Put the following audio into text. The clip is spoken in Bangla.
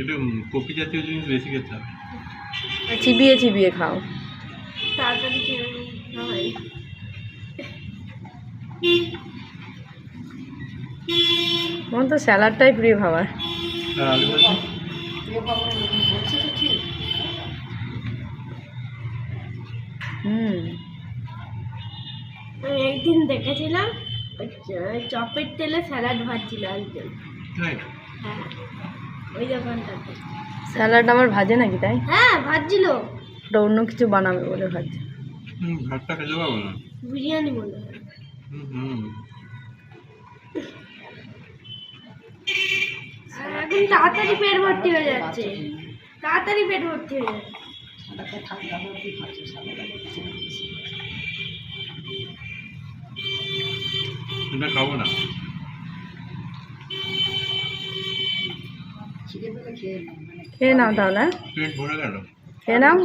একটু কপি জাতীয় জিনিস বেশি খেতে হবে। চিবিয়ে চিবিয়ে খাও। তাড়াতাড়ি খেয়ে হয়। আমার তো স্যালাডটাই প্রিয় খাবার। আর আলু ভাজি আমি একদিন দেখেছিলাম ওই চপের তেলে স্যালাড ভাজছিল একজন। তাই? হ্যাঁ, ওই দোকানটাতে। স্যালাড আমার ভাজে নাকি তাই? হ্যাঁ, ভাজছিল। ওটা অন্য কিছু বানাবে বলে ভাজছে। ভাতটা খেতে পারবো না। বিরিয়ানি মনে হয়। আর এখন তাড়াতাড়ি পেট ভর্তি হয়ে যাচ্ছে। তাড়াতাড়ি পেট ভর্তি হয়ে যাচ্ছে। এটা খাবো না। খেয়ে নাও তাহলে। পেট ভরে গেল। খেয়ে নাও।